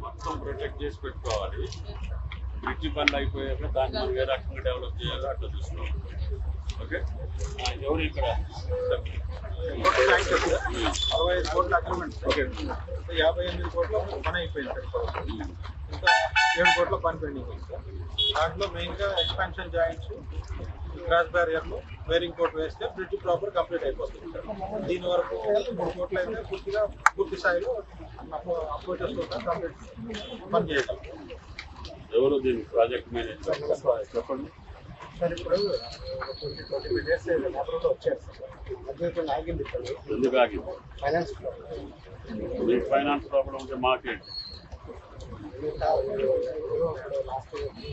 మొత్తం ప్రొటెక్ట్ చేసి పెట్టుకోవాలి. బ్రిడ్జి పనులు అయిపోయాక దాన్ని మనం ఏ రకంగా డెవలప్ చేయాలో అట్లా చూసుకోవాలి. ఓకే, ఎవరు ఇక్కడ 65 కోట్ల అగ్రిమెంట్, 58 కోట్ల పని అయిపోయింది సార్. ఇంకా 7 కోట్ల పని పెండింగ్ ఉంది సార్. దాంట్లో మెయిన్గా ఎక్స్పాన్షన్ జాయింట్స్, క్రాస్ బ్యారియర్లు, వేరింగ్ కోట్ వేస్తే బ్రిడ్జ్ ప్రాపర్ కంప్లీట్ అయిపోతుంది సార్. దీని వరకు 3 కోట్లు అయితే పూర్తి స్థాయిలో అపోజర్స్ కంప్లీట్ పని చేయగలం. ఎవరు దీని ప్రాజెక్ట్ మేనేజర్ చెప్పండి సార్. ఇప్పుడు 20 డేస్ మోటార్లో వచ్చారు సార్. అద్భుతంగా ఆగింది సార్. ఎందుకు ఆగింది? ఫైనాన్స్ ప్రాబ్లం ఉంటే మాకేంటి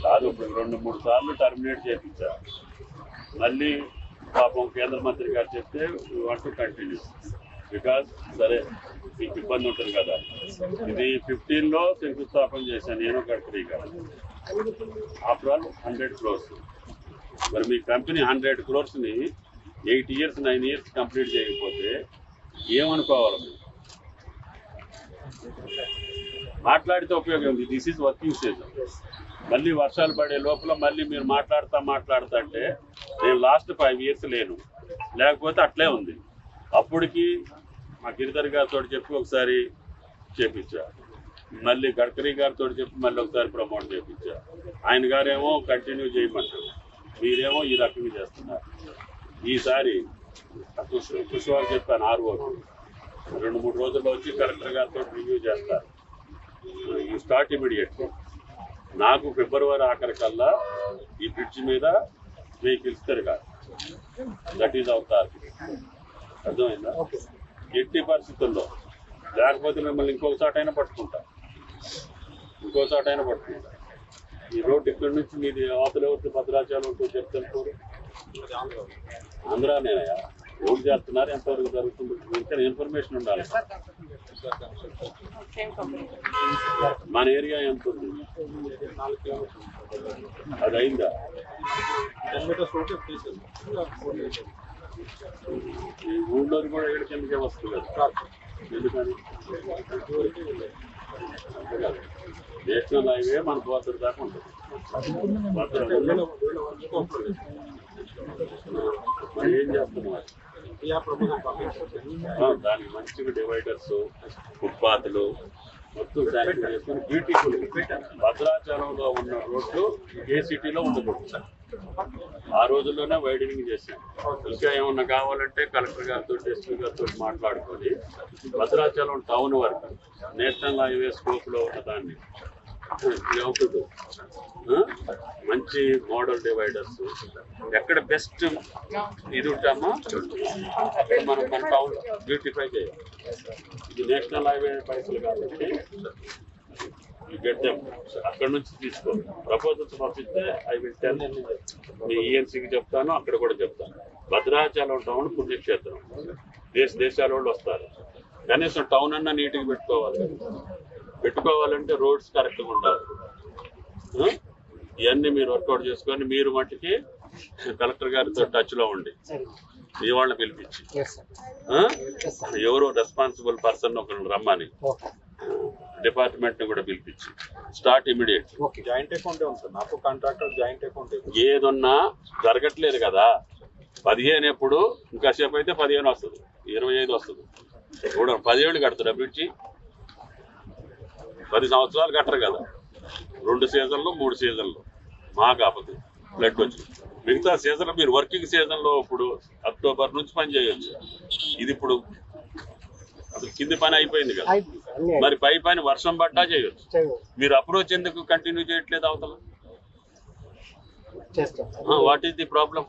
కాదు. ఇప్పుడు 2-3 సార్లు టర్మినేట్ చేయించారు. మళ్ళీ పాపం కేంద్ర మంత్రి గారు చెప్తే వాంట్ టు కంటిన్యూ బికాస్ సరే మీకు ఇబ్బంది ఉంటుంది కదా. ఇది 15లో శంకుస్థాపన చేశాను నేను, గడ్కరీ గారు. After all 100 crores. మరి మీ కంపెనీ 100 crores-ని 8 years 9 years కంప్లీట్ చేయకపోతే ఏమనుకోవాలి? మాట్లాడితే ఉపయోగం ఉంది. This is working season. మళ్ళీ వర్షాలు పడే లోపల మళ్ళీ మీరు మాట్లాడుతా అంటే నేను లాస్ట్ 5 years లేను, లేకపోతే అట్లే ఉంది. అప్పటికి మా గిరిధర్ గారితో చెప్పి ఒకసారి చేపించా, మళ్ళీ గడ్కరీ గారితో చెప్పి మళ్ళీ ఒకసారి ప్రమోట్ చేయించా. ఆయన గారేమో కంటిన్యూ చేయమంటారు, మీరేమో ఈ రకంగా చేస్తున్నారు. ఈసారి కుష్వారు చెప్పాను, ఆర్ఓకి 2-3 రోజుల్లో వచ్చి కలెక్టర్ గారితో రివ్యూ చేస్తారు. You start immediately. నాకు ఫిబ్రవరి ఆఖరికల్లా ఈ బ్రిడ్జ్ మీద వెహికల్స్ తిరగాలి. That is our target. అర్థమైందా? ఎట్టి పరిస్థితుల్లో లేకపోతే మిమ్మల్ని ఇంకొకసాటైనా పట్టుకుంటా. ఈ రోడ్డు ఇక్కడి నుంచి మీది అవతల ఎవరికి భద్రాచలం ఉంటూ చెప్తాను. ఆంధ్రానేనయా రోడ్డు చేస్తున్నారు, ఎంతవరకు జరుగుతుంది ఇంకా ఇన్ఫర్మేషన్ ఉండాలి. మన ఏరియా ఎంత ఉంది? 4 కిలోమీటర్లు. అది అయిందా? 10 meters రోడ్డు ఈ ఊళ్ళోది కూడా ఏడు కిందకే వస్తుంది కదా. ఎందుకని? నేషనల్ హైవే మన పోతరు దాకా ఉంటుంది. మరి ఏం చేస్తున్నారు? దానికి మంచిగా డివైడర్స్, ఫుట్పాత్లు మొత్తం శాంక్షన్ చేసుకుని బ్యూటిఫుల్. భద్రాచలంలో ఉన్న రోడ్లు ఏ సిటీలో ఉండకూడదు సార్. ఆ రోజుల్లోనే వైడనింగ్ చేశాం. ఇంకా ఏమన్నా కావాలంటే కలెక్టర్ గారితో, ఎస్పీ గారితో మాట్లాడుకొని భద్రాచలం టౌన్ వరకు నేషనల్ హైవే స్కోప్లో ఉన్న దాన్ని అవుతుంది. మంచి మోడల్ డివైడర్స్ ఎక్కడ బెస్ట్ ఇది ఉంటామో అక్కడ మనం మన టౌన్ బ్యూటిఫై చేయాలి. ఇది నేషనల్ హైవే పైసలు కాబట్టి గెట్ అక్కడ నుంచి తీసుకో. ప్రపోజల్స్ పంపిస్తే ఐ విల్ టెల్ మీ ఈఎన్సీకి చెప్తాను, అక్కడ కూడా చెప్తాను. భద్రాచలం టౌన్ పుణ్యక్షేత్రం, దేశాల వాళ్ళు వస్తారు. కనీసం టౌన్ అన్నా నీట్గా పెట్టుకోవాలంటే రోడ్స్ కరెక్ట్గా ఉండాలి. ఇవన్నీ మీరు వర్కౌట్ చేసుకొని మీరు మట్టికి కలెక్టర్ గారితో టచ్లో ఉండి మీ వాళ్ళని పిలిపించి ఎవరో రెస్పాన్సిబుల్ పర్సన్ ఒకరిని రమ్మని డిపార్ట్మెంట్ ని కూడా పిలిపించి స్టార్ట్ ఇమీడియట్. జాయింట్ అకౌంట్ ఉంది సార్, నాకు కాంట్రాక్టర్ జాయింట్ అకౌంట్. ఏదన్నా జరగట్లేదు కదా. 15 ఎప్పుడు ఇంకాసేపు అయితే 15 వస్తుంది, 25 వస్తుంది. ఇప్పుడు 10 ఏళ్ళు కడతారు బ్రిడ్జి. 10 సంవత్సరాలు కట్టరు కదా. 2 సీజన్లు 3 సీజన్లు మా కాకపోతే ఫ్లడ్ వచ్చింది. మిగతా సీజన్లో మీరు వర్కింగ్ సీజన్లో ఇప్పుడు అక్టోబర్ నుంచి పని చేయొచ్చు. ఇది ఇప్పుడు అసలు కింది పని అయిపోయింది కదా, మరి పై పని వర్షం పడ్డా చేయొచ్చు. మీరు అప్రోచ్ ఎందుకు కంటిన్యూ చేయట్లేదు అవతల? What is the problem?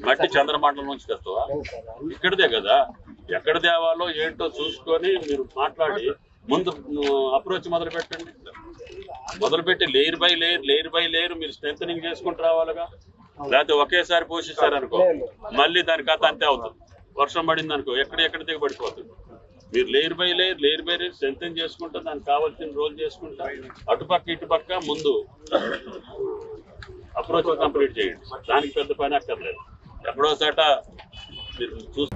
మట్టి చంద్రమండలం నుంచి తెస్తావా? ఇక్కడదే కదా. ఎక్కడ తేవాలో ఏంటో చూసుకొని మీరు మాట్లాడి ముందు అప్రోచ్ మొదలు పెట్టండి. మొదలుపెట్టి లేయర్ బై లేయర్ మీరు స్ట్రెంథనింగ్ చేసుకుంటూ రావాలిగా. లేకపోతే ఒకేసారి పోషిస్తారనుకో మళ్ళీ దాని కథ అంతే అవుతుంది. వర్షం పడింది అనుకో ఎక్కడ దిగబడిపోతుంది. మీరు లేయర్ బై లేయర్ స్ట్రెంథెన్ చేసుకుంటా దానికి కావాల్సిన రోల్ చేసుకుంటా అటుపక్క ఇటుపక్క ముందు అప్రోచ్ కంప్లీట్ చేయండి. దానికి పెద్ద పని అక్కర్లేదు. ఎక్కడో చోట మీరు చూసి